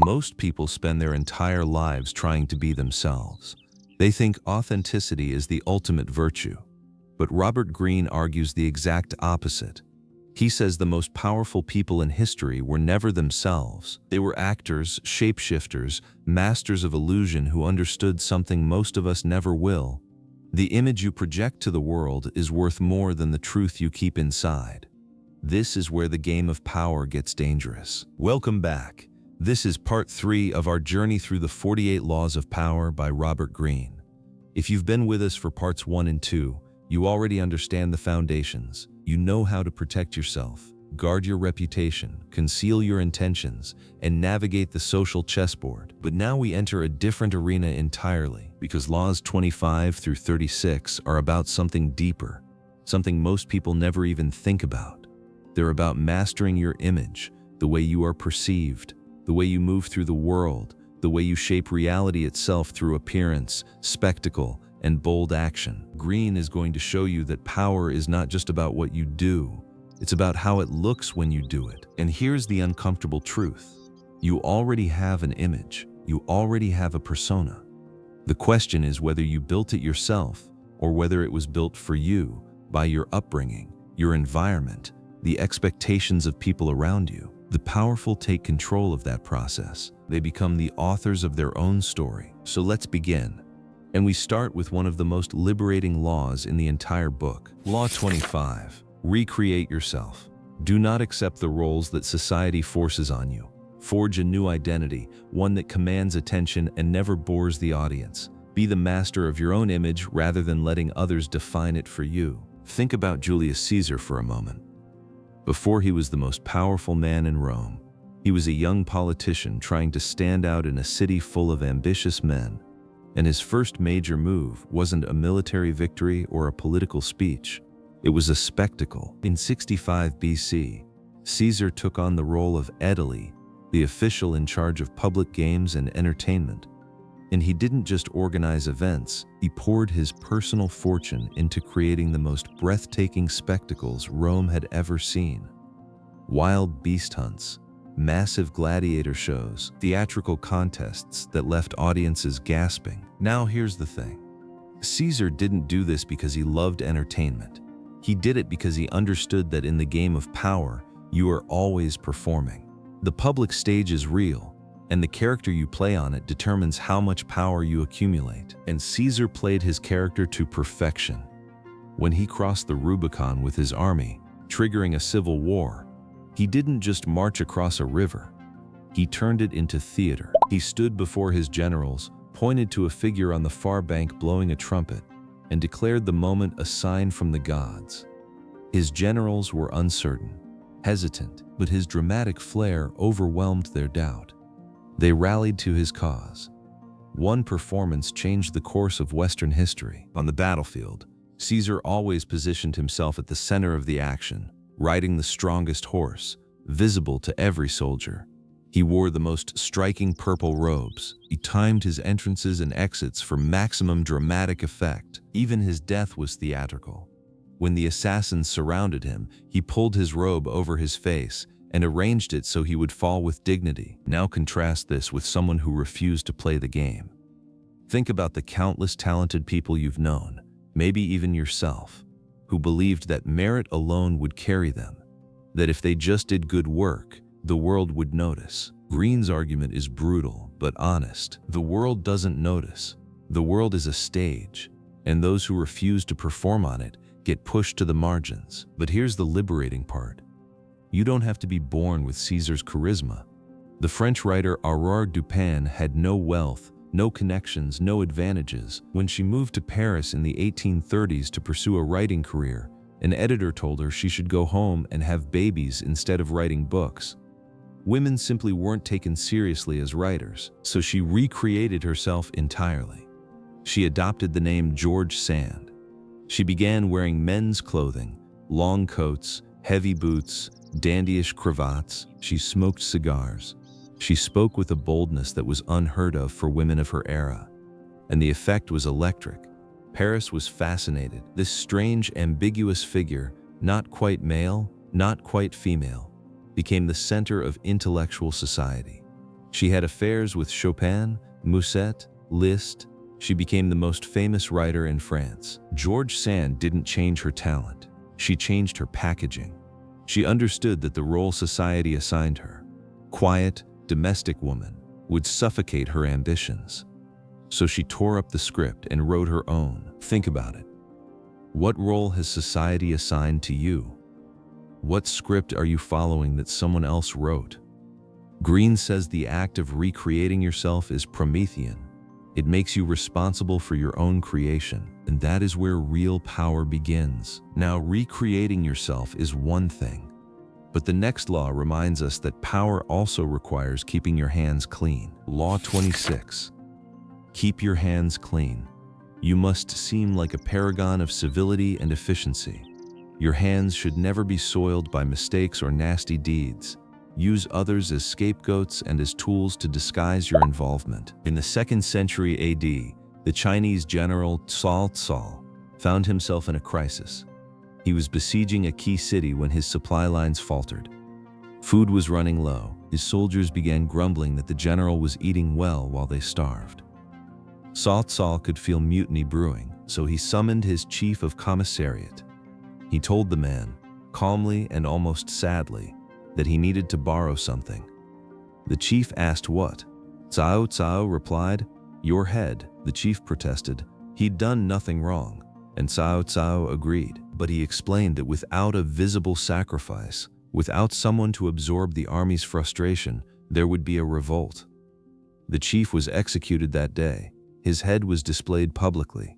Most people spend their entire lives trying to be themselves. They think authenticity is the ultimate virtue. But Robert Greene argues the exact opposite. He says the most powerful people in history were never themselves. They were actors, shapeshifters, masters of illusion who understood something most of us never will. The image you project to the world is worth more than the truth you keep inside. This is where the game of power gets dangerous. Welcome back. This is part 3 of our journey through the 48 Laws of Power by Robert Greene. If you've been with us for parts 1 and 2, you already understand the foundations. You know how to protect yourself, guard your reputation, conceal your intentions, and navigate the social chessboard. But now we enter a different arena entirely, because laws 25 through 36 are about something deeper, something most people never even think about. They're about mastering your image, the way you are perceived, the way you move through the world, the way you shape reality itself through appearance, spectacle, and bold action. Greene is going to show you that power is not just about what you do, it's about how it looks when you do it. And here's the uncomfortable truth. You already have an image. You already have a persona. The question is whether you built it yourself or whether it was built for you by your upbringing, your environment, the expectations of people around you. The powerful take control of that process. They become the authors of their own story. So let's begin. And we start with one of the most liberating laws in the entire book. Law 25. Recreate yourself. Do not accept the roles that society forces on you. Forge a new identity, one that commands attention and never bores the audience. Be the master of your own image rather than letting others define it for you. Think about Julius Caesar for a moment. Before he was the most powerful man in Rome, he was a young politician trying to stand out in a city full of ambitious men. And his first major move wasn't a military victory or a political speech. It was a spectacle. In 65 BC, Caesar took on the role of Aedile, the official in charge of public games and entertainment. And he didn't just organize events, he poured his personal fortune into creating the most breathtaking spectacles Rome had ever seen. Wild beast hunts, massive gladiator shows, theatrical contests that left audiences gasping. Now here's the thing. Caesar didn't do this because he loved entertainment. He did it because he understood that in the game of power, you are always performing. The public stage is real, and the character you play on it determines how much power you accumulate. And Caesar played his character to perfection. When he crossed the Rubicon with his army, triggering a civil war, he didn't just march across a river. He turned it into theater. He stood before his generals, pointed to a figure on the far bank blowing a trumpet, and declared the moment a sign from the gods. His generals were uncertain, hesitant, but his dramatic flair overwhelmed their doubt. They rallied to his cause. One performance changed the course of Western history. On the battlefield, Caesar always positioned himself at the center of the action, riding the strongest horse, visible to every soldier. He wore the most striking purple robes. He timed his entrances and exits for maximum dramatic effect. Even his death was theatrical. When the assassins surrounded him, he pulled his robe over his face and arranged it so he would fall with dignity. Now contrast this with someone who refused to play the game. Think about the countless talented people you've known, maybe even yourself, who believed that merit alone would carry them, that if they just did good work, the world would notice. Greene's argument is brutal but honest. The world doesn't notice. The world is a stage, and those who refuse to perform on it get pushed to the margins. But here's the liberating part. You don't have to be born with Caesar's charisma. The French writer Aurore Dupin had no wealth, no connections, no advantages. When she moved to Paris in the 1830s to pursue a writing career, an editor told her she should go home and have babies instead of writing books. Women simply weren't taken seriously as writers, so she recreated herself entirely. She adopted the name George Sand. She began wearing men's clothing, long coats, heavy boots, dandyish cravats. She smoked cigars. She spoke with a boldness that was unheard of for women of her era. And the effect was electric. Paris was fascinated. This strange, ambiguous figure, not quite male, not quite female, became the center of intellectual society. She had affairs with Chopin, Musset, Liszt. She became the most famous writer in France. George Sand didn't change her talent. She changed her packaging. She understood that the role society assigned her, quiet, domestic woman, would suffocate her ambitions. So she tore up the script and wrote her own. Think about it. What role has society assigned to you? What script are you following that someone else wrote? Greene says the act of recreating yourself is Promethean. It makes you responsible for your own creation, and that is where real power begins. Now, recreating yourself is one thing, but the next law reminds us that power also requires keeping your hands clean. Law 26. Keep your hands clean. You must seem like a paragon of civility and efficiency. Your hands should never be soiled by mistakes or nasty deeds. Use others as scapegoats and as tools to disguise your involvement. In the 2nd century AD, the Chinese general Cao Cao found himself in a crisis. He was besieging a key city when his supply lines faltered. Food was running low. His soldiers began grumbling that the general was eating well while they starved. Cao Cao could feel mutiny brewing, so he summoned his chief of commissariat. He told the man, calmly and almost sadly, that he needed to borrow something. The chief asked what. Cao Cao replied, "Your head." The chief protested. He'd done nothing wrong, and Cao Cao agreed. But he explained that without a visible sacrifice, without someone to absorb the army's frustration, there would be a revolt. The chief was executed that day. His head was displayed publicly.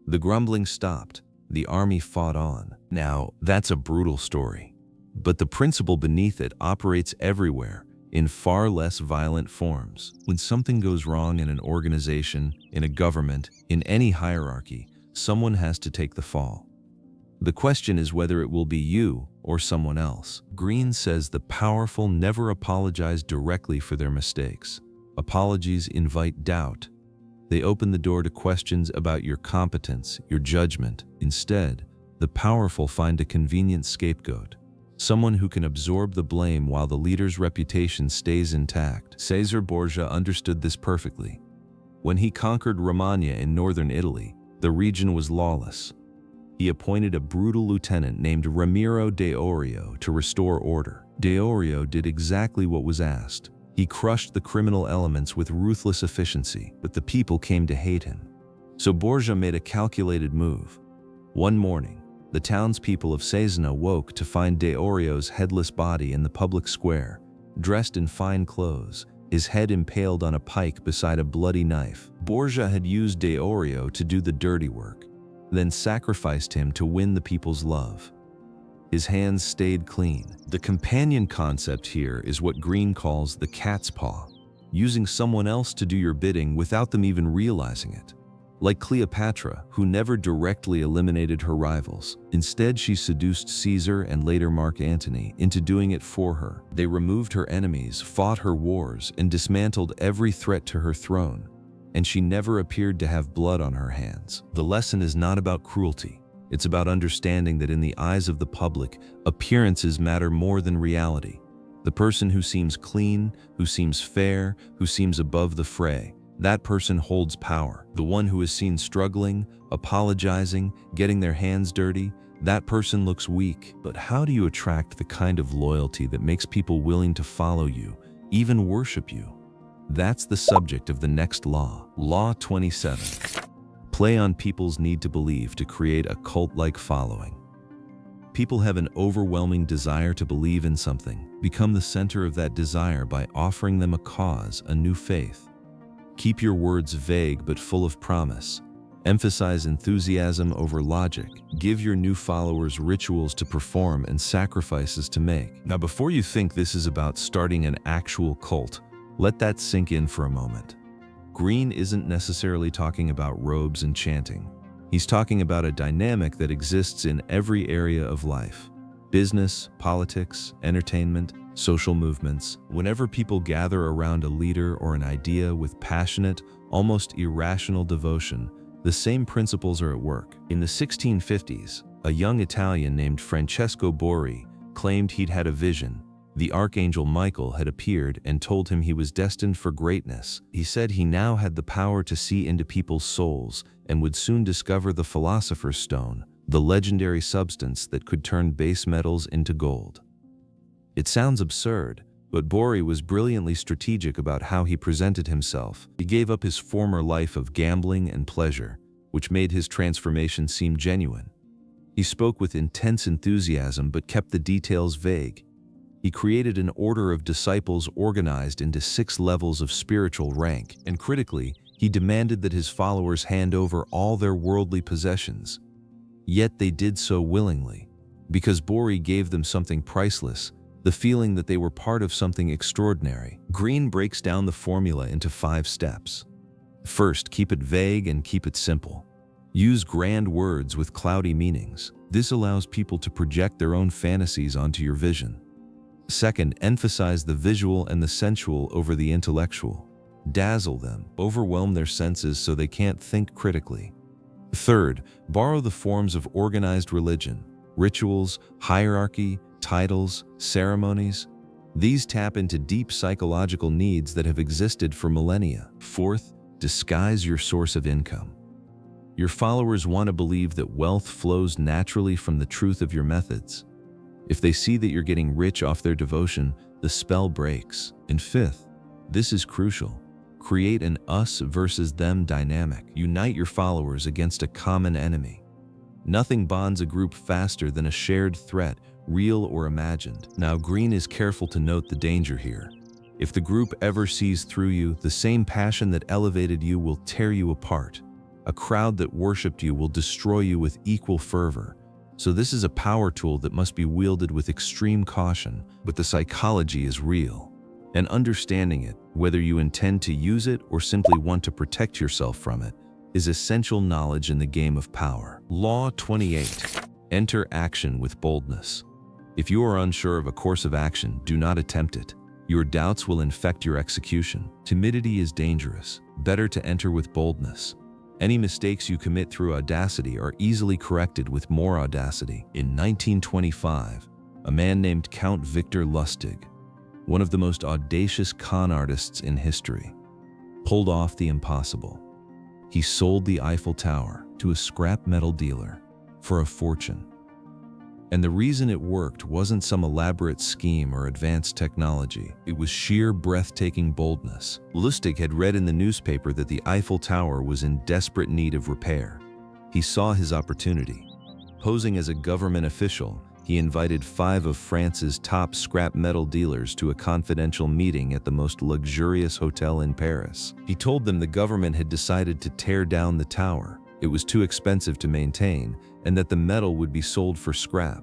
The grumbling stopped. The army fought on. Now, that's a brutal story. But the principle beneath it operates everywhere, in far less violent forms. When something goes wrong in an organization, in a government, in any hierarchy, someone has to take the fall. The question is whether it will be you or someone else. Greene says the powerful never apologize directly for their mistakes. Apologies invite doubt. They open the door to questions about your competence, your judgment. Instead, the powerful find a convenient scapegoat. Someone who can absorb the blame while the leader's reputation stays intact. Cesare Borgia understood this perfectly. When he conquered Romagna in northern Italy, the region was lawless. He appointed a brutal lieutenant named Ramiro de Orio to restore order. De Orio did exactly what was asked. He crushed the criminal elements with ruthless efficiency, but the people came to hate him. So Borgia made a calculated move. One morning, the townspeople of Cesena woke to find De Orio's headless body in the public square, dressed in fine clothes, his head impaled on a pike beside a bloody knife. Borgia had used De Orio to do the dirty work, then sacrificed him to win the people's love. His hands stayed clean. The companion concept here is what Greene calls the cat's paw, using someone else to do your bidding without them even realizing it. Like Cleopatra, who never directly eliminated her rivals. Instead, she seduced Caesar and later Mark Antony into doing it for her. They removed her enemies, fought her wars, and dismantled every threat to her throne. And she never appeared to have blood on her hands. The lesson is not about cruelty. It's about understanding that in the eyes of the public, appearances matter more than reality. The person who seems clean, who seems fair, who seems above the fray, that person holds power. The one who is seen struggling, apologizing, getting their hands dirty, that person looks weak. But how do you attract the kind of loyalty that makes people willing to follow you, even worship you? That's the subject of the next law. Law 27. Play on people's need to believe to create a cult-like following. People have an overwhelming desire to believe in something. Become the center of that desire by offering them a cause, a new faith. Keep your words vague but full of promise. Emphasize enthusiasm over logic. Give your new followers rituals to perform and sacrifices to make. Now, before you think this is about starting an actual cult, let that sink in for a moment. Greene isn't necessarily talking about robes and chanting. He's talking about a dynamic that exists in every area of life. Business, politics, entertainment, social movements. Whenever people gather around a leader or an idea with passionate, almost irrational devotion, the same principles are at work. In the 1650s, a young Italian named Francesco Borri claimed he'd had a vision The archangel Michael had appeared and told him he was destined for greatness. He said he now had the power to see into people's souls and would soon discover the Philosopher's Stone, the legendary substance that could turn base metals into gold. It sounds absurd, but Bori was brilliantly strategic about how he presented himself. He gave up his former life of gambling and pleasure, which made his transformation seem genuine. He spoke with intense enthusiasm but kept the details vague. He created an order of disciples organized into 6 levels of spiritual rank, and critically, he demanded that his followers hand over all their worldly possessions. Yet they did so willingly, because Bori gave them something priceless, the feeling that they were part of something extraordinary. Greene breaks down the formula into 5 steps. First, keep it vague and keep it simple. Use grand words with cloudy meanings. This allows people to project their own fantasies onto your vision. Second, emphasize the visual and the sensual over the intellectual. Dazzle them, overwhelm their senses so they can't think critically. Third, borrow the forms of organized religion, rituals, hierarchy, titles, ceremonies. These tap into deep psychological needs that have existed for millennia. Fourth, disguise your source of income. Your followers want to believe that wealth flows naturally from the truth of your methods. If they see that you're getting rich off their devotion, the spell breaks. And fifth, this is crucial. Create an us versus them dynamic. Unite your followers against a common enemy. Nothing bonds a group faster than a shared threat, real or imagined. Now, Greene is careful to note the danger here. If the group ever sees through you, the same passion that elevated you will tear you apart. A crowd that worshipped you will destroy you with equal fervor. So this is a power tool that must be wielded with extreme caution, but the psychology is real. And understanding it, whether you intend to use it or simply want to protect yourself from it, is essential knowledge in the game of power. Law 28. Enter action with boldness. If you are unsure of a course of action, do not attempt it. Your doubts will infect your execution. Timidity is dangerous. Better to enter with boldness. Any mistakes you commit through audacity are easily corrected with more audacity. In 1925, a man named Count Victor Lustig, one of the most audacious con artists in history, pulled off the impossible. He sold the Eiffel Tower to a scrap metal dealer for a fortune. And the reason it worked wasn't some elaborate scheme or advanced technology. It was sheer breathtaking boldness. Lustig had read in the newspaper that the Eiffel Tower was in desperate need of repair. He saw his opportunity. Posing as a government official, he invited 5 of France's top scrap metal dealers to a confidential meeting at the most luxurious hotel in Paris. He told them the government had decided to tear down the tower. It was too expensive to maintain, and that the metal would be sold for scrap.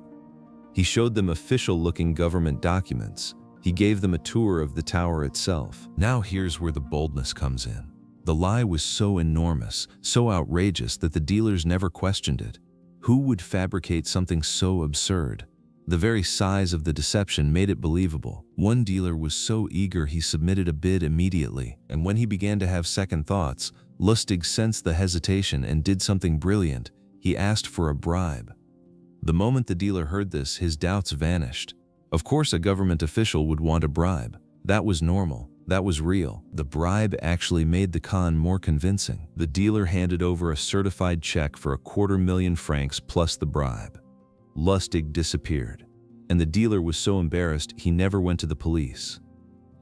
He showed them official-looking government documents. He gave them a tour of the tower itself. Now here's where the boldness comes in. The lie was so enormous, so outrageous that the dealers never questioned it. Who would fabricate something so absurd? The very size of the deception made it believable. One dealer was so eager he submitted a bid immediately, and when he began to have second thoughts, Lustig sensed the hesitation and did something brilliant. He asked for a bribe. The moment the dealer heard this, his doubts vanished. Of course, a government official would want a bribe. That was normal. That was real. The bribe actually made the con more convincing. The dealer handed over a certified check for 250,000 francs plus the bribe. Lustig disappeared, and the dealer was so embarrassed he never went to the police.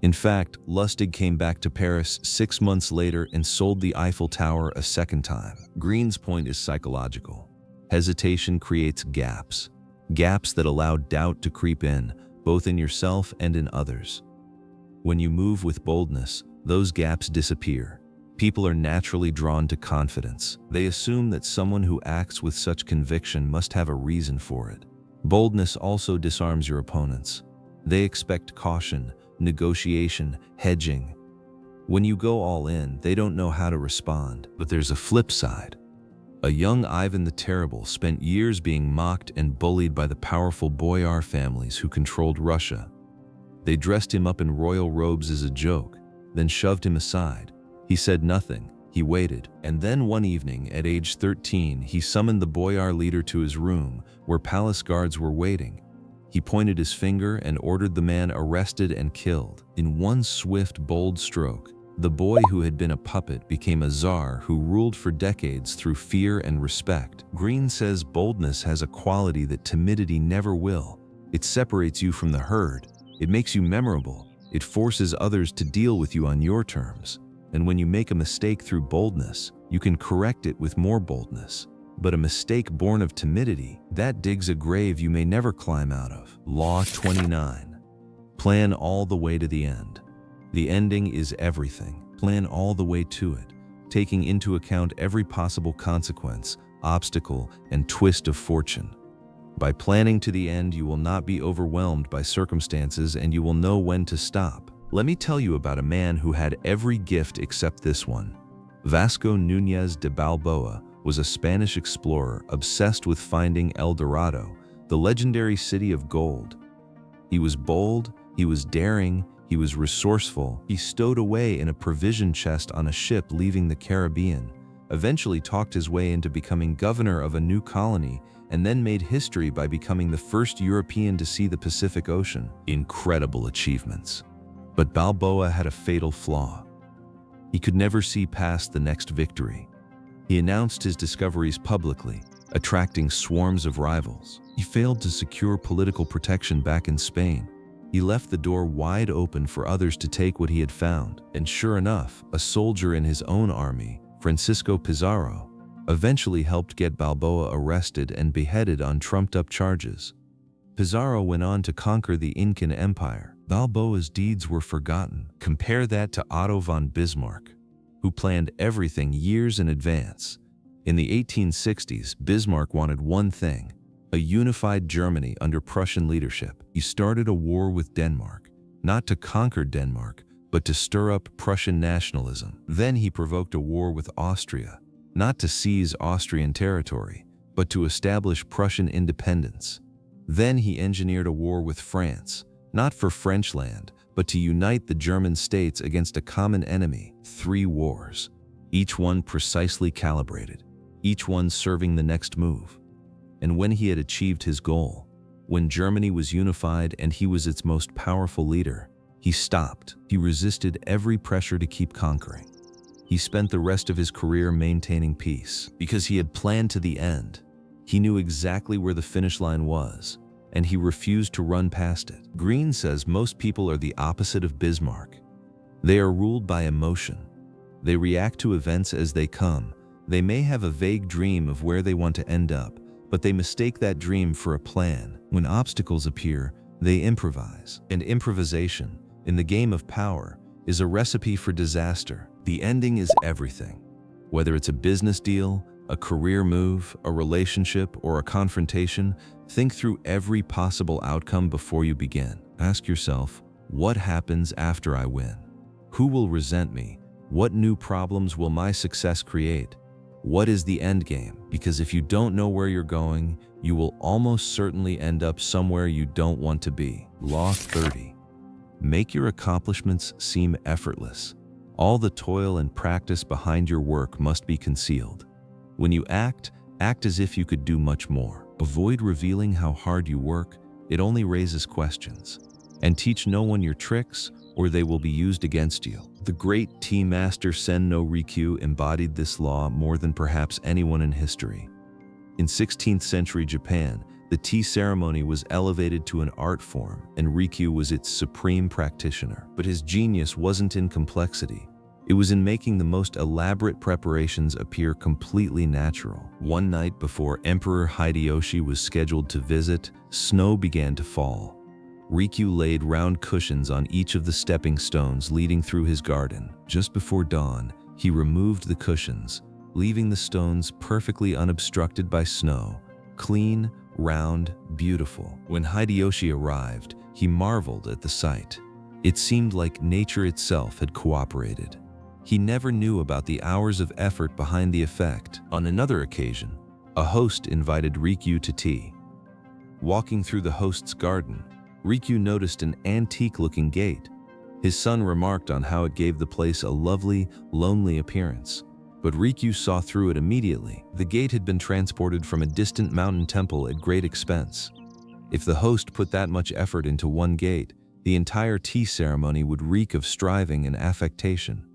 In fact, Lustig came back to Paris 6 months later and sold the Eiffel Tower a second time. Greene's point is psychological. Hesitation creates gaps that allow doubt to creep in, both in yourself and in others. When you move with boldness, those gaps disappear. People are naturally drawn to confidence. They assume that someone who acts with such conviction must have a reason for it. Boldness also disarms your opponents. They expect caution, negotiation, hedging. When you go all in, they don't know how to respond. But there's a flip side. A young Ivan the Terrible spent years being mocked and bullied by the powerful boyar families who controlled Russia. They dressed him up in royal robes as a joke, then shoved him aside. He said nothing. He waited. And then one evening, at age 13, he summoned the boyar leader to his room, where palace guards were waiting. He pointed his finger and ordered the man arrested and killed. In one swift, bold stroke, the boy who had been a puppet became a czar who ruled for decades through fear and respect. Greene says boldness has a quality that timidity never will. It separates you from the herd. It makes you memorable. It forces others to deal with you on your terms. And when you make a mistake through boldness, you can correct it with more boldness. But a mistake born of timidity, that digs a grave you may never climb out of. Law 29. Plan all the way to the end. The ending is everything. Plan all the way to it, taking into account every possible consequence, obstacle, and twist of fortune. By planning to the end, you will not be overwhelmed by circumstances and you will know when to stop. Let me tell you about a man who had every gift except this one. Vasco Núñez de Balboa was a Spanish explorer obsessed with finding El Dorado, the legendary city of gold. He was bold, he was daring, he was resourceful. He stowed away in a provision chest on a ship leaving the Caribbean, eventually talked his way into becoming governor of a new colony, and then made history by becoming the first European to see the Pacific Ocean. Incredible achievements. But Balboa had a fatal flaw. He could never see past the next victory. He announced his discoveries publicly, attracting swarms of rivals. He failed to secure political protection back in Spain. He left the door wide open for others to take what he had found. And sure enough, a soldier in his own army, Francisco Pizarro, eventually helped get Balboa arrested and beheaded on trumped-up charges. Pizarro went on to conquer the Incan Empire. Balboa's deeds were forgotten. Compare that to Otto von Bismarck, who planned everything years in advance. In the 1860s, Bismarck wanted one thing: a unified Germany under Prussian leadership. He started a war with Denmark, not to conquer Denmark, but to stir up Prussian nationalism. Then he provoked a war with Austria, not to seize Austrian territory, but to establish Prussian independence. Then he engineered a war with France, not for French land, but to unite the German states against a common enemy. 3 wars, each one precisely calibrated, each one serving the next move. And when he had achieved his goal, when Germany was unified and he was its most powerful leader, he stopped. He resisted every pressure to keep conquering. He spent the rest of his career maintaining peace because he had planned to the end. He knew exactly where the finish line was, and he refused to run past it. Greene says most people are the opposite of Bismarck. They are ruled by emotion. They react to events as they come. They may have a vague dream of where they want to end up, but they mistake that dream for a plan. When obstacles appear, they improvise. And improvisation, in the game of power, is a recipe for disaster. The ending is everything. Whether it's a business deal, a career move, a relationship, or a confrontation, think through every possible outcome before you begin. Ask yourself, what happens after I win? Who will resent me? What new problems will my success create? What is the end game? Because if you don't know where you're going, you will almost certainly end up somewhere you don't want to be. Law 30. Make your accomplishments seem effortless. All the toil and practice behind your work must be concealed. When you act as if you could do much more. Avoid revealing how hard you work. It only raises questions. And teach no one your tricks, or they will be used against you. The great tea master Sen no Rikyu embodied this law more than perhaps anyone in history. In 16th century Japan, the tea ceremony was elevated to an art form, and Rikyu was its supreme practitioner. But his genius wasn't in complexity. It was in making the most elaborate preparations appear completely natural. One night before Emperor Hideyoshi was scheduled to visit, snow began to fall. Rikyu laid round cushions on each of the stepping stones leading through his garden. Just before dawn, he removed the cushions, leaving the stones perfectly unobstructed by snow, clean, round, beautiful. When Hideyoshi arrived, he marveled at the sight. It seemed like nature itself had cooperated. He never knew about the hours of effort behind the effect. On another occasion, a host invited Rikyu to tea. Walking through the host's garden, Rikyu noticed an antique-looking gate. His son remarked on how it gave the place a lovely, lonely appearance. But Rikyu saw through it immediately. The gate had been transported from a distant mountain temple at great expense. If the host put that much effort into one gate, the entire tea ceremony would reek of striving and affectation.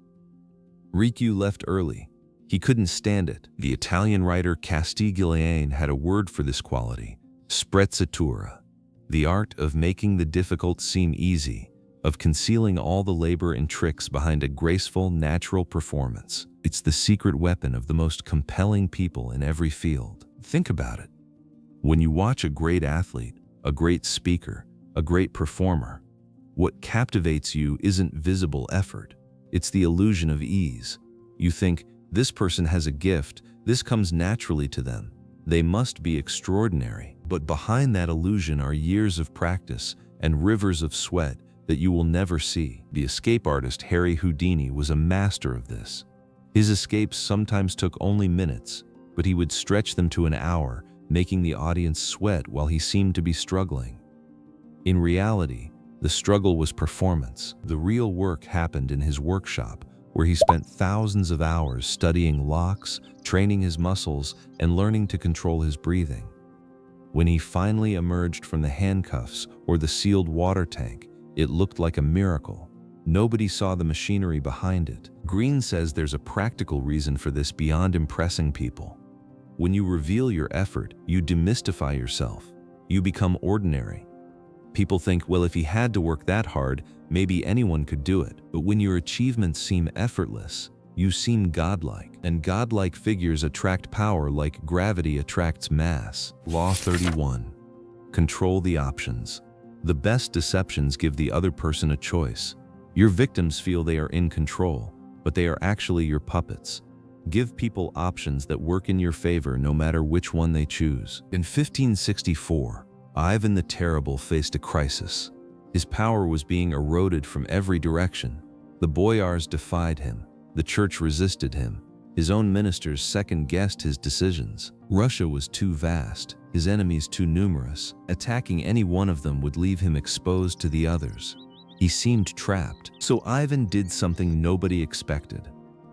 Riku left early. He couldn't stand it. The Italian writer Castiglione had a word for this quality: sprezzatura, the art of making the difficult seem easy, of concealing all the labor and tricks behind a graceful, natural performance. It's the secret weapon of the most compelling people in every field. Think about it. When you watch a great athlete, a great speaker, a great performer, what captivates you isn't visible effort. It's the illusion of ease. You think, this person has a gift, this comes naturally to them. They must be extraordinary. But behind that illusion are years of practice and rivers of sweat that you will never see. The escape artist Harry Houdini was a master of this. His escapes sometimes took only minutes, but he would stretch them to an hour, making the audience sweat while he seemed to be struggling. In reality, the struggle was performance. The real work happened in his workshop, where he spent thousands of hours studying locks, training his muscles, and learning to control his breathing. When he finally emerged from the handcuffs or the sealed water tank, it looked like a miracle. Nobody saw the machinery behind it. Greene says there's a practical reason for this beyond impressing people. When you reveal your effort, you demystify yourself. You become ordinary. People think, well, if he had to work that hard, maybe anyone could do it. But when your achievements seem effortless, you seem godlike. And godlike figures attract power like gravity attracts mass. Law 31. Control the options. The best deceptions give the other person a choice. Your victims feel they are in control, but they are actually your puppets. Give people options that work in your favor no matter which one they choose. In 1564, Ivan the Terrible faced a crisis. His power was being eroded from every direction. The boyars defied him. The church resisted him. His own ministers second-guessed his decisions. Russia was too vast, his enemies too numerous. Attacking any one of them would leave him exposed to the others. He seemed trapped. So Ivan did something nobody expected.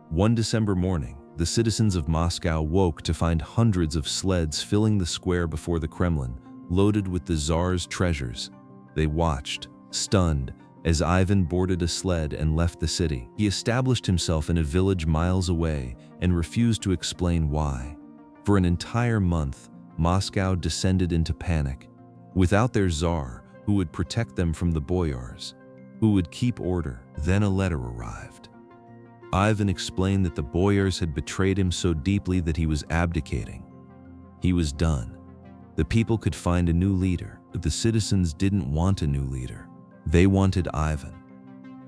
One December morning, the citizens of Moscow woke to find hundreds of sleds filling the square before the Kremlin, loaded with the Tsar's treasures. They watched, stunned, as Ivan boarded a sled and left the city. He established himself in a village miles away and refused to explain why. For an entire month, Moscow descended into panic. Without their Tsar, who would protect them from the boyars, who would keep order. Then a letter arrived. Ivan explained that the boyars had betrayed him so deeply that he was abdicating. He was done. The people could find a new leader, but the citizens didn't want a new leader. They wanted Ivan.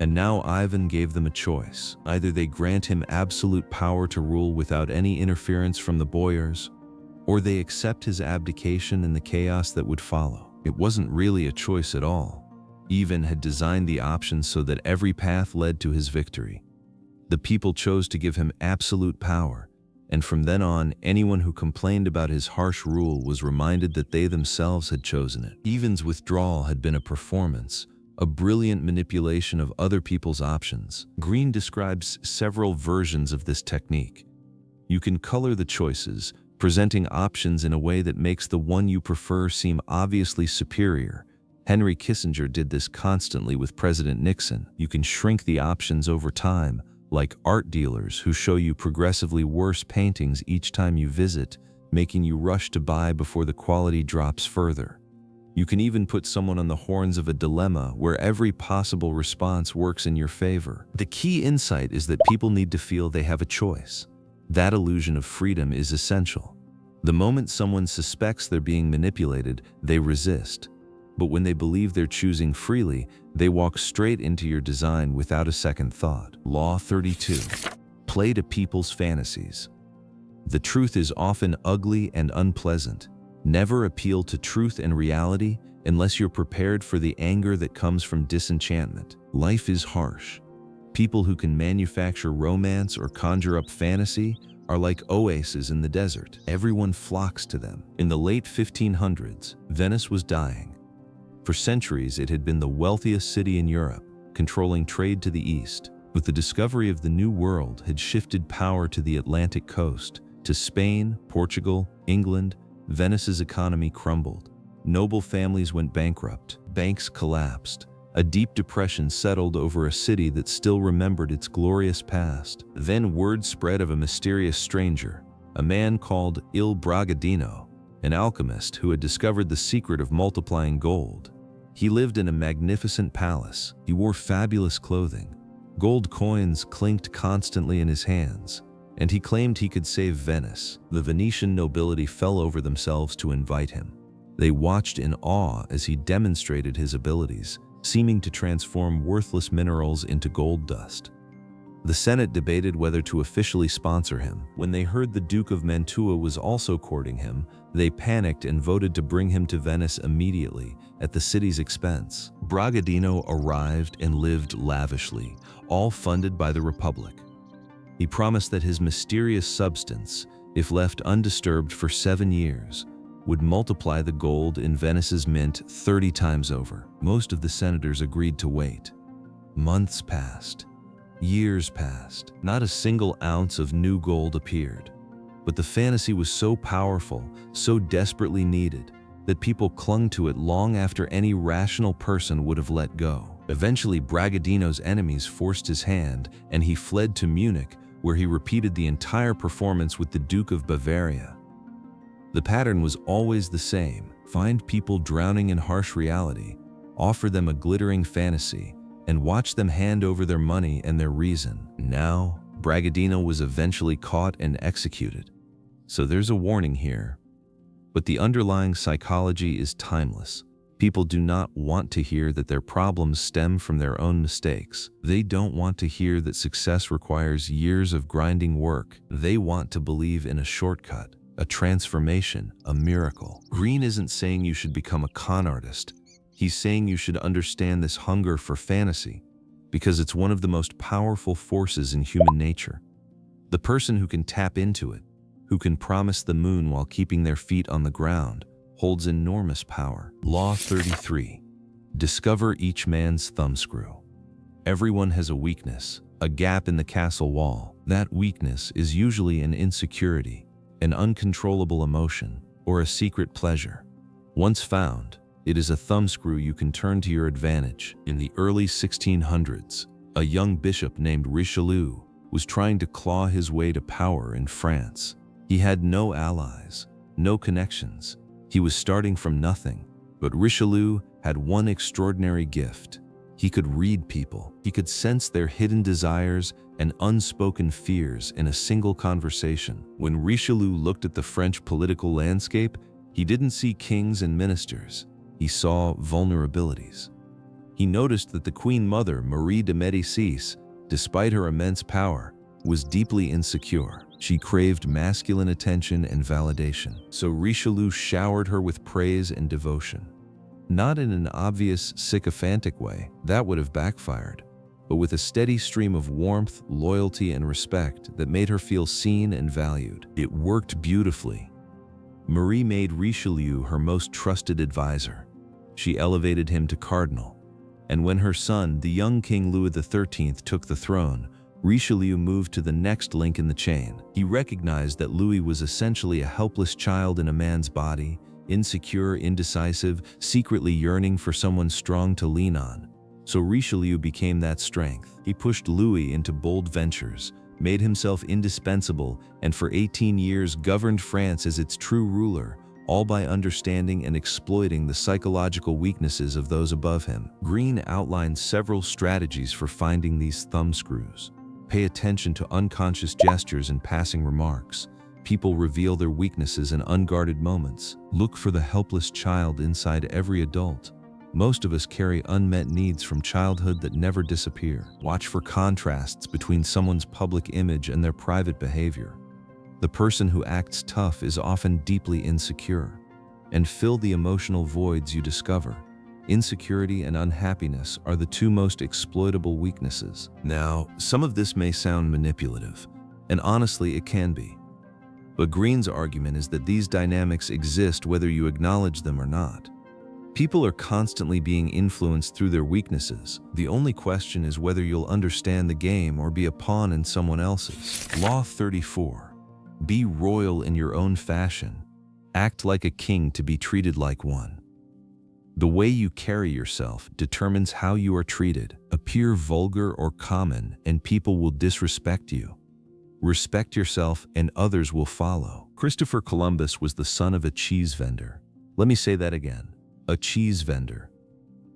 And now Ivan gave them a choice. Either they grant him absolute power to rule without any interference from the boyars, or they accept his abdication and the chaos that would follow. It wasn't really a choice at all. Ivan had designed the options so that every path led to his victory. The people chose to give him absolute power, and from then on, anyone who complained about his harsh rule was reminded that they themselves had chosen it. Ivan's withdrawal had been a performance, a brilliant manipulation of other people's options. Greene describes several versions of this technique. You can color the choices, presenting options in a way that makes the one you prefer seem obviously superior. Henry Kissinger did this constantly with President Nixon. You can shrink the options over time, like art dealers who show you progressively worse paintings each time you visit, making you rush to buy before the quality drops further. You can even put someone on the horns of a dilemma where every possible response works in your favor. The key insight is that people need to feel they have a choice. That illusion of freedom is essential. The moment someone suspects they're being manipulated, they resist. But when they believe they're choosing freely, they walk straight into your design without a second thought. Law 32. Play to people's fantasies. The truth is often ugly and unpleasant. Never appeal to truth and reality unless you're prepared for the anger that comes from disenchantment. Life is harsh. People who can manufacture romance or conjure up fantasy are like oases in the desert. Everyone flocks to them. In the late 1500s, Venice was dying. For centuries, it had been the wealthiest city in Europe, controlling trade to the east. But the discovery of the New World had shifted power to the Atlantic coast, to Spain, Portugal, England. Venice's economy crumbled. Noble families went bankrupt, banks collapsed. A deep depression settled over a city that still remembered its glorious past. Then word spread of a mysterious stranger, a man called Il Bragadino, an alchemist who had discovered the secret of multiplying gold. He lived in a magnificent palace. He wore fabulous clothing. Gold coins clinked constantly in his hands, and he claimed he could save Venice. The Venetian nobility fell over themselves to invite him. They watched in awe as he demonstrated his abilities, seeming to transform worthless minerals into gold dust. The Senate debated whether to officially sponsor him. When they heard the Duke of Mantua was also courting him, they panicked and voted to bring him to Venice immediately, at the city's expense. Bragadino arrived and lived lavishly, all funded by the Republic. He promised that his mysterious substance, if left undisturbed for 7 years, would multiply the gold in Venice's mint 30 times over. Most of the senators agreed to wait. Months passed. Years passed. Not a single ounce of new gold appeared. But the fantasy was so powerful, so desperately needed, that people clung to it long after any rational person would have let go. Eventually, Bragadino's enemies forced his hand, and he fled to Munich, where he repeated the entire performance with the Duke of Bavaria. The pattern was always the same: find people drowning in harsh reality, offer them a glittering fantasy, and watch them hand over their money and their reason. Now, Bragadino was eventually caught and executed. So there's a warning here. But the underlying psychology is timeless. People do not want to hear that their problems stem from their own mistakes. They don't want to hear that success requires years of grinding work. They want to believe in a shortcut, a transformation, a miracle. Greene isn't saying you should become a con artist. He's saying you should understand this hunger for fantasy, because it's one of the most powerful forces in human nature. The person who can tap into it, who can promise the moon while keeping their feet on the ground, holds enormous power. Law 33. Discover each man's thumbscrew. Everyone has a weakness, a gap in the castle wall. That weakness is usually an insecurity, an uncontrollable emotion, or a secret pleasure. Once found, it is a thumbscrew you can turn to your advantage. In the early 1600s, a young bishop named Richelieu was trying to claw his way to power in France. He had no allies, no connections. He was starting from nothing, but Richelieu had one extraordinary gift. He could read people. He could sense their hidden desires and unspoken fears in a single conversation. When Richelieu looked at the French political landscape, he didn't see kings and ministers. He saw vulnerabilities. He noticed that the Queen Mother, Marie de Médicis, despite her immense power, was deeply insecure. She craved masculine attention and validation. So Richelieu showered her with praise and devotion. Not in an obvious, sycophantic way, that would have backfired, but with a steady stream of warmth, loyalty, and respect that made her feel seen and valued. It worked beautifully. Marie made Richelieu her most trusted advisor. She elevated him to cardinal. And when her son, the young King Louis XIII, took the throne, Richelieu moved to the next link in the chain. He recognized that Louis was essentially a helpless child in a man's body, insecure, indecisive, secretly yearning for someone strong to lean on. So Richelieu became that strength. He pushed Louis into bold ventures, made himself indispensable, and for 18 years governed France as its true ruler, all by understanding and exploiting the psychological weaknesses of those above him. Greene outlined several strategies for finding these thumbscrews. Pay attention to unconscious gestures and passing remarks. People reveal their weaknesses in unguarded moments. Look for the helpless child inside every adult. Most of us carry unmet needs from childhood that never disappear. Watch for contrasts between someone's public image and their private behavior. The person who acts tough is often deeply insecure. And fill the emotional voids you discover. Insecurity and unhappiness are the two most exploitable weaknesses. Now, some of this may sound manipulative, and honestly it can be. But Greene's argument is that these dynamics exist whether you acknowledge them or not. People are constantly being influenced through their weaknesses. The only question is whether you'll understand the game or be a pawn in someone else's. Law 34. Be royal in your own fashion. Act like a king to be treated like one. The way you carry yourself determines how you are treated. Appear vulgar or common, and people will disrespect you. Respect yourself, and others will follow. Christopher Columbus was the son of a cheese vendor. Let me say that again. A cheese vendor.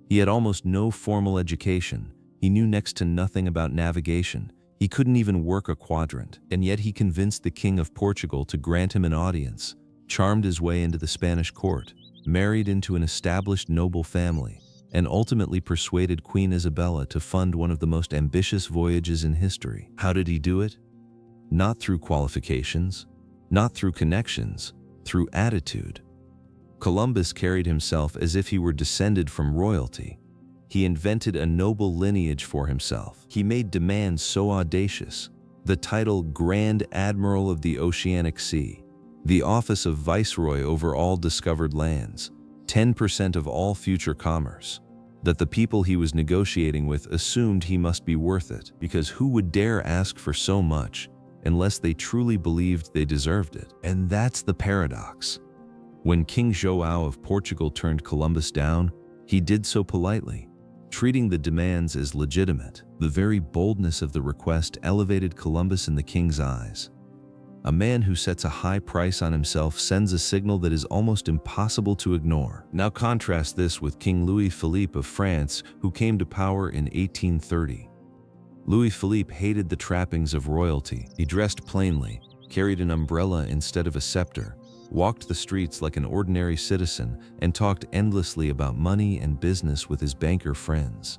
He had almost no formal education. He knew next to nothing about navigation. He couldn't even work a quadrant, and yet he convinced the King of Portugal to grant him an audience, charmed his way into the Spanish court, married into an established noble family, and ultimately persuaded Queen Isabella to fund one of the most ambitious voyages in history. How did he do it? Not through qualifications, not through connections, through attitude. Columbus carried himself as if he were descended from royalty. He invented a noble lineage for himself. He made demands so audacious. The title Grand Admiral of the Oceanic Sea, the office of Viceroy over all discovered lands, 10% of all future commerce, that the people he was negotiating with assumed he must be worth it, because who would dare ask for so much unless they truly believed they deserved it? And that's the paradox. When King João of Portugal turned Columbus down, he did so politely, treating the demands as legitimate. The very boldness of the request elevated Columbus in the king's eyes. A man who sets a high price on himself sends a signal that is almost impossible to ignore. Now contrast this with King Louis Philippe of France, who came to power in 1830. Louis Philippe hated the trappings of royalty. He dressed plainly, carried an umbrella instead of a scepter, walked the streets like an ordinary citizen, and talked endlessly about money and business with his banker friends.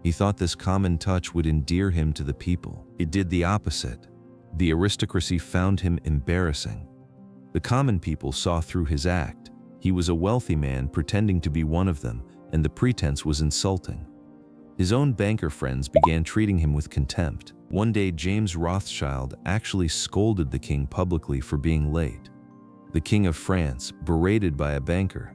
He thought this common touch would endear him to the people. It did the opposite. The aristocracy found him embarrassing. The common people saw through his act. He was a wealthy man pretending to be one of them, and the pretense was insulting. His own banker friends began treating him with contempt. One day, James Rothschild actually scolded the king publicly for being late. The King of France, berated by a banker.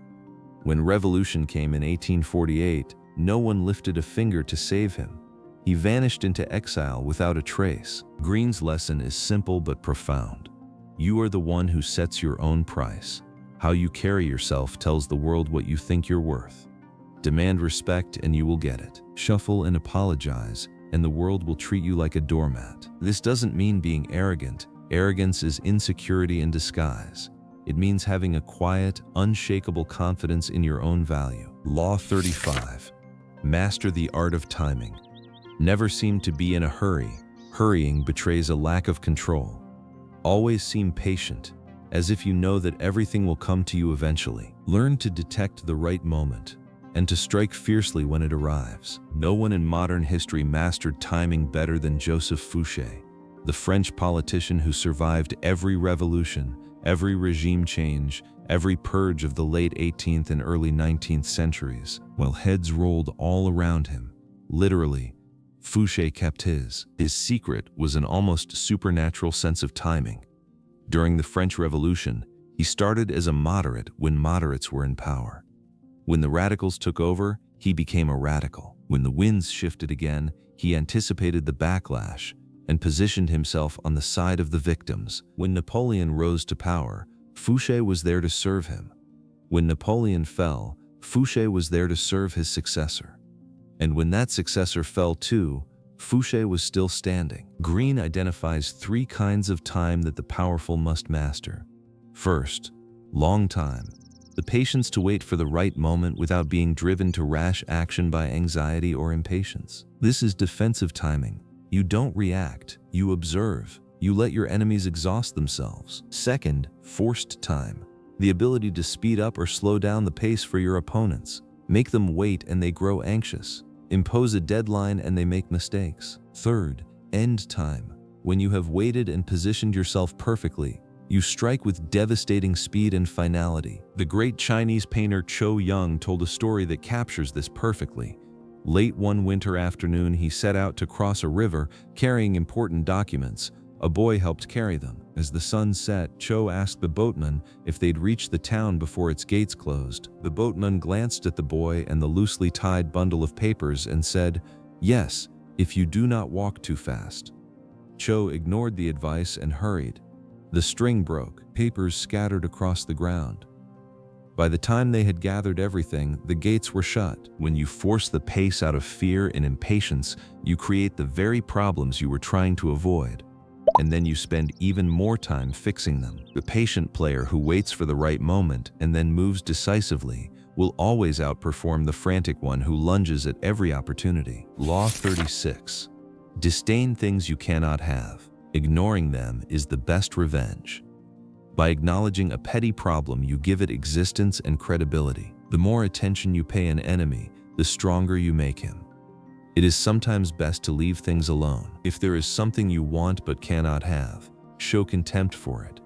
When revolution came in 1848, no one lifted a finger to save him. He vanished into exile without a trace. Greene's lesson is simple but profound. You are the one who sets your own price. How you carry yourself tells the world what you think you're worth. Demand respect and you will get it. Shuffle and apologize, and the world will treat you like a doormat. This doesn't mean being arrogant. Arrogance is insecurity in disguise. It means having a quiet, unshakable confidence in your own value. Law 35. Master the art of timing. Never seem to be in a hurry. Hurrying betrays a lack of control. Always seem patient, as if you know that everything will come to you eventually. Learn to detect the right moment, and to strike fiercely when it arrives. No one in modern history mastered timing better than Joseph Fouché, the French politician who survived every revolution, every regime change, every purge of the late 18th and early 19th centuries. While heads rolled all around him, literally, Fouché kept his. His secret was an almost supernatural sense of timing. During the French Revolution, he started as a moderate when moderates were in power. When the radicals took over, he became a radical. When the winds shifted again, he anticipated the backlash and positioned himself on the side of the victims. When Napoleon rose to power, Fouché was there to serve him. When Napoleon fell, Fouché was there to serve his successor. And when that successor fell too, Fouché was still standing. Greene identifies 3 kinds of time that the powerful must master. First, long time. The patience to wait for the right moment without being driven to rash action by anxiety or impatience. This is defensive timing. You don't react, you observe. You let your enemies exhaust themselves. Second, forced time. The ability to speed up or slow down the pace for your opponents. Make them wait and they grow anxious. Impose a deadline and they make mistakes. Third, end time. When you have waited and positioned yourself perfectly, you strike with devastating speed and finality. The great Chinese painter Cho Yung told a story that captures this perfectly. Late one winter afternoon, he set out to cross a river carrying important documents. A boy helped carry them. As the sun set, Cho asked the boatman if they'd reach the town before its gates closed. The boatman glanced at the boy and the loosely tied bundle of papers and said, "Yes, if you do not walk too fast." Cho ignored the advice and hurried. The string broke, papers scattered across the ground. By the time they had gathered everything, the gates were shut. When you force the pace out of fear and impatience, you create the very problems you were trying to avoid. And then you spend even more time fixing them. The patient player who waits for the right moment and then moves decisively will always outperform the frantic one who lunges at every opportunity. Law 36. Disdain things you cannot have. Ignoring them is the best revenge. By acknowledging a petty problem, you give it existence and credibility. The more attention you pay an enemy, the stronger you make him. It is sometimes best to leave things alone. If there is something you want but cannot have, show contempt for it.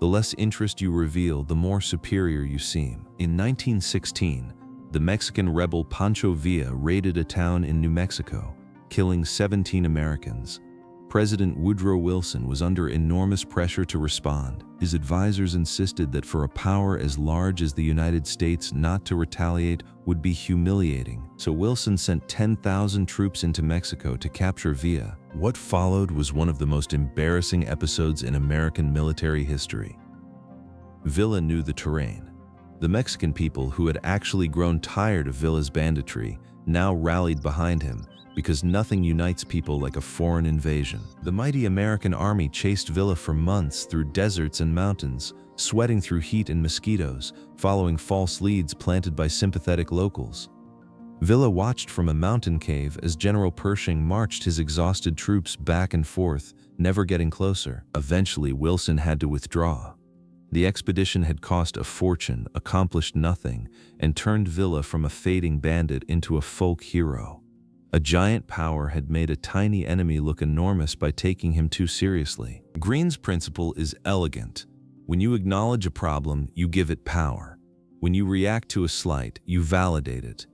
The less interest you reveal, the more superior you seem. In 1916, the Mexican rebel Pancho Villa raided a town in New Mexico, killing 17 Americans. President Woodrow Wilson was under enormous pressure to respond. His advisors insisted that for a power as large as the United States not to retaliate would be humiliating, so Wilson sent 10,000 troops into Mexico to capture Villa. What followed was one of the most embarrassing episodes in American military history. Villa knew the terrain. The Mexican people, who had actually grown tired of Villa's banditry, now rallied behind him, because nothing unites people like a foreign invasion. The mighty American army chased Villa for months through deserts and mountains, sweating through heat and mosquitoes, following false leads planted by sympathetic locals. Villa watched from a mountain cave as General Pershing marched his exhausted troops back and forth, never getting closer. Eventually, Wilson had to withdraw. The expedition had cost a fortune, accomplished nothing, and turned Villa from a fading bandit into a folk hero. A giant power had made a tiny enemy look enormous by taking him too seriously. Greene's principle is elegant. When you acknowledge a problem, you give it power. When you react to a slight, you validate it.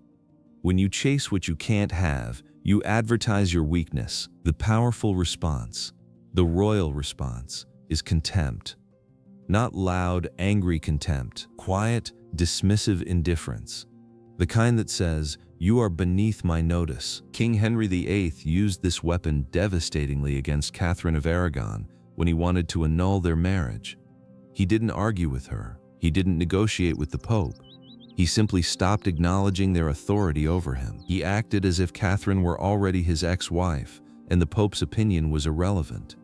When you chase what you can't have, you advertise your weakness. The powerful response, the royal response, is contempt. Not loud, angry contempt, quiet, dismissive indifference. The kind that says, "You are beneath my notice." King Henry VIII used this weapon devastatingly against Catherine of Aragon when he wanted to annul their marriage. He didn't argue with her. He didn't negotiate with the Pope. He simply stopped acknowledging their authority over him. He acted as if Catherine were already his ex-wife, and the Pope's opinion was irrelevant.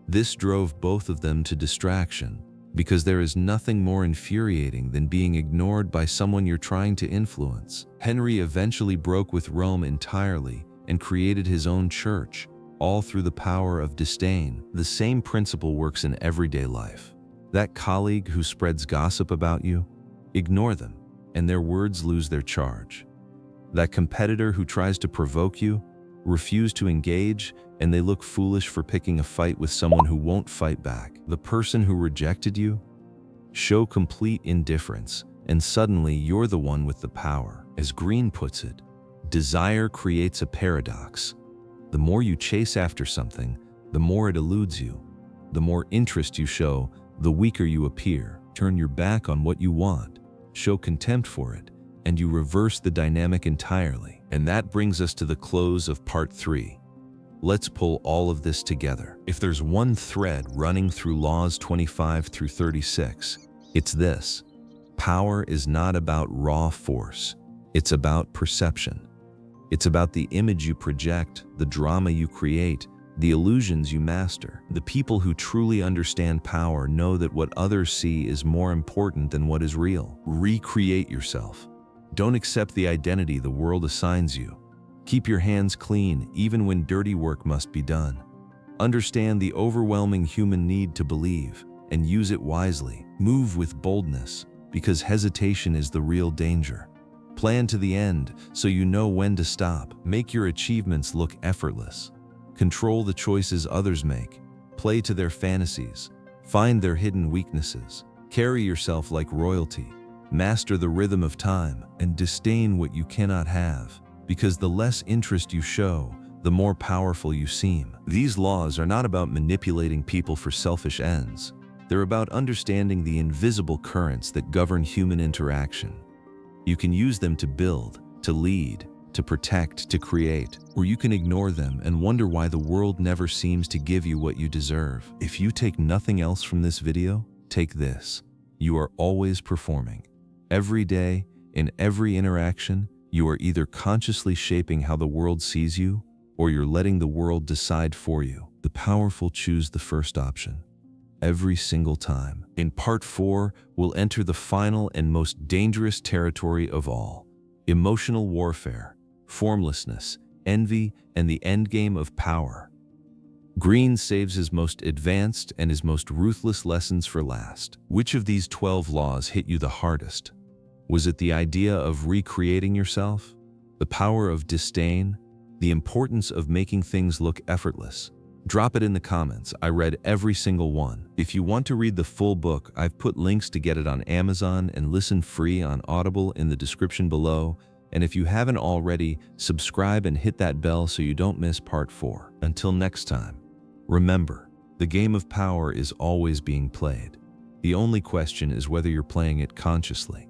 This drove both of them to distraction, because there is nothing more infuriating than being ignored by someone you're trying to influence. Henry eventually broke with Rome entirely and created his own church, all through the power of disdain. The same principle works in everyday life. That colleague who spreads gossip about you, ignore them, and their words lose their charge. That competitor who tries to provoke you, refuse to engage, and they look foolish for picking a fight with someone who won't fight back. The person who rejected you, show complete indifference, and suddenly you're the one with the power. As Greene puts it, desire creates a paradox. The more you chase after something, the more it eludes you. The more interest you show, the weaker you appear. Turn your back on what you want, show contempt for it, and you reverse the dynamic entirely. And that brings us to the close of part 3. Let's pull all of this together. If there's one thread running through laws 25 through 36, it's this: power is not about raw force. It's about perception. It's about the image you project, the drama you create, the illusions you master. The people who truly understand power know that what others see is more important than what is real. Recreate yourself. Don't accept the identity the world assigns you. Keep your hands clean, even when dirty work must be done. Understand the overwhelming human need to believe, and use it wisely. Move with boldness, because hesitation is the real danger. Plan to the end, so you know when to stop. Make your achievements look effortless. Control the choices others make. Play to their fantasies. Find their hidden weaknesses. Carry yourself like royalty. Master the rhythm of time, and disdain what you cannot have, because the less interest you show, the more powerful you seem. These laws are not about manipulating people for selfish ends. They're about understanding the invisible currents that govern human interaction. You can use them to build, to lead, to protect, to create, or you can ignore them and wonder why the world never seems to give you what you deserve. If you take nothing else from this video, take this: you are always performing. Every day, in every interaction, you are either consciously shaping how the world sees you, or you're letting the world decide for you. The powerful choose the first option every single time. In part 4, we'll enter the final and most dangerous territory of all: emotional warfare, formlessness, envy, and the endgame of power. Greene saves his most advanced and his most ruthless lessons for last. Which of these 12 laws hit you the hardest? Was it the idea of recreating yourself? The power of disdain? The importance of making things look effortless? Drop it in the comments. I read every single one. If you want to read the full book, I've put links to get it on Amazon and listen free on Audible in the description below. And if you haven't already, subscribe and hit that bell so you don't miss part 4. Until next time, remember, the game of power is always being played. The only question is whether you're playing it consciously.